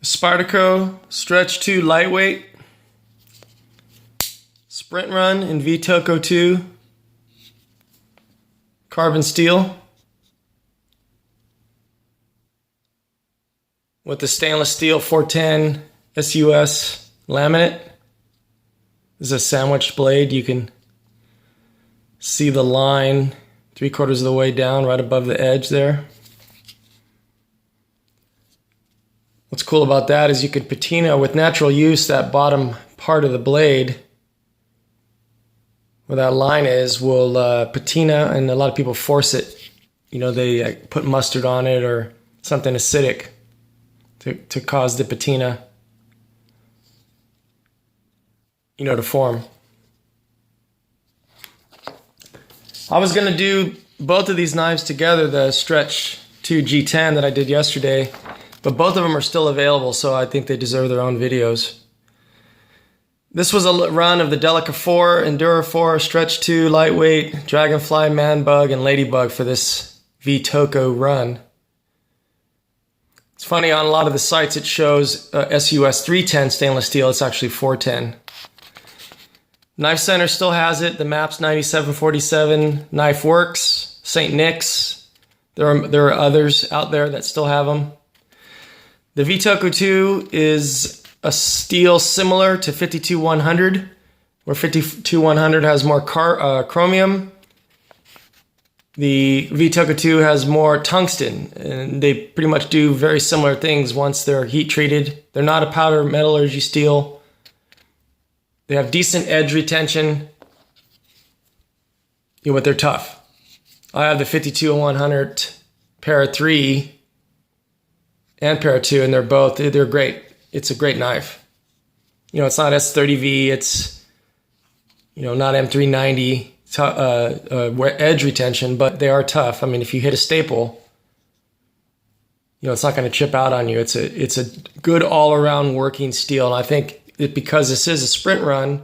Spyderco Stretch 2 lightweight sprint run in V-Toku2 carbon steel with the stainless steel 410 SUS laminate. This is a sandwiched blade. You can see the line 3/4 of the way down right above the edge there. What's cool about that is you could patina with natural use. That bottom part of the blade where that line is will patina, and a lot of people force it. You know, they put mustard on it or something acidic to cause the patina, you know, to form. I was going to do both of these knives together, the Stretch 2 G10 that I did yesterday, but both of them are still available, so I think they deserve their own videos. This was a run of the Delica 4, Endura 4, Stretch 2, lightweight, Dragonfly, Manbug, and Ladybug for this V-Toku run. It's funny, on a lot of the sites it shows SUS 310 stainless steel. It's actually 410. Knife Center still has it. The Maps 9747, Knife Works, St. Nick's. There are others out there that still have them. The V-Toku2 is a steel similar to 52100, where 52100 has more chromium. The V-Toku2 has more tungsten, and they pretty much do very similar things once they're heat treated. They're not a powder metallurgy steel. They have decent edge retention, but they're tough. I have the 52100 Para 3 and Para 2, and they're great. It's a great knife. You know, it's not S30V, it's, you know, not M390 edge retention, but they are tough. I mean, if you hit a staple, you know, it's not going to chip out on you. It's a good all-around working steel, and I think because this is a sprint run, and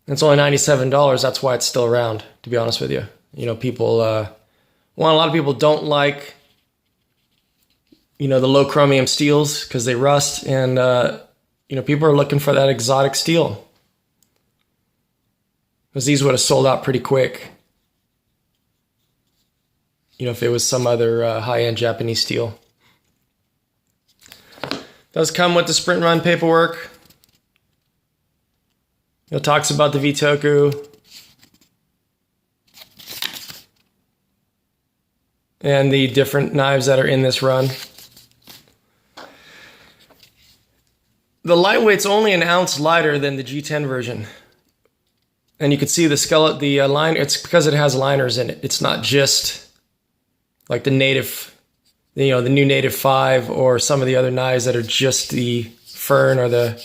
it's only $97, that's why it's still around, to be honest with you. You know, people, a lot of people don't like, you know, the low chromium steels because they rust, and, you know, people are looking for that exotic steel. Because these would have sold out pretty quick, you know, if it was some other high-end Japanese steel. Does come with the sprint run paperwork. It talks about the V-Toku and the different knives that are in this run. The lightweight's only an ounce lighter than the G10 version. And you can see the line, it's because it has liners in it. It's not just like the native, you know, the new Native 5 or some of the other knives that are just the fern or the,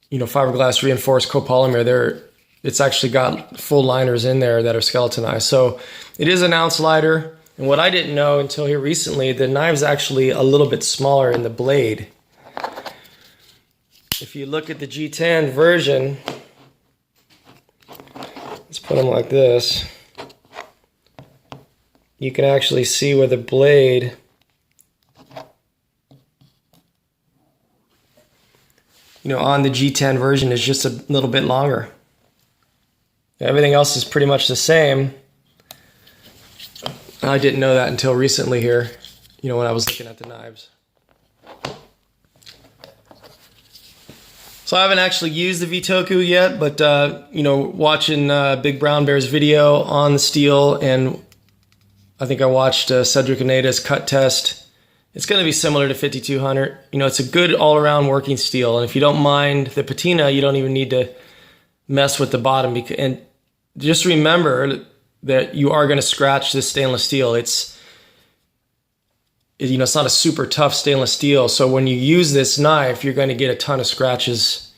you know, fiberglass reinforced copolymer. It's actually got full liners in there that are skeletonized. So it is an ounce lighter. And what I didn't know until here recently, the knive's actually a little bit smaller in the blade. If you look at the G10 version, let's put them like this. You can actually see where the blade, you know, on the G10 version is just a little bit longer. Everything else is pretty much the same. I didn't know that until recently here, you know, when I was looking at the knives. So I haven't actually used the V-Toku yet, but, you know, watching Big Brown Bear's video on the steel, and I think I watched Cedric Aneta's cut test. It's going to be similar to 5200. You know, it's a good all-around working steel, and if you don't mind the patina, you don't even need to mess with the bottom. And just remember that you are going to scratch this stainless steel. It's, you know, it's not a super tough stainless steel, so when you use this knife, you're going to get a ton of scratches,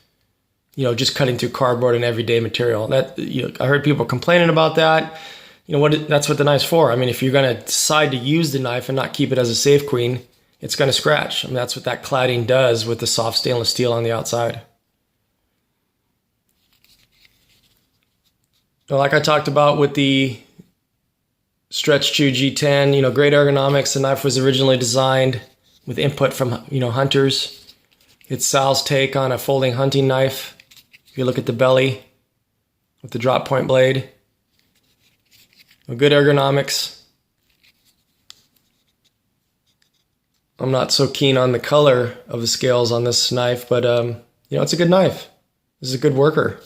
you know, just cutting through cardboard and everyday material. That, you know, I heard people complaining about that. You know, that's what the knife's for. I mean, if you're going to decide to use the knife and not keep it as a safe queen, it's going to scratch. I mean, that's what that cladding does with the soft stainless steel on the outside. Now, like I talked about with the Stretch 2 G10, you know, great ergonomics. The knife was originally designed with input from, you know, hunters. It's Sal's take on a folding hunting knife. If you look at the belly with the drop point blade. A good ergonomics. I'm not so keen on the color of the scales on this knife, but you know, it's a good knife. This is a good worker.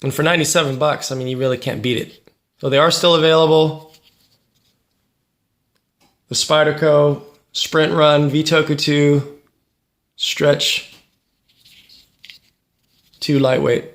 And for 97 bucks, I mean, you really can't beat it. So they are still available. The Spyderco Sprint Run V-Toku2 Stretch 2 lightweight.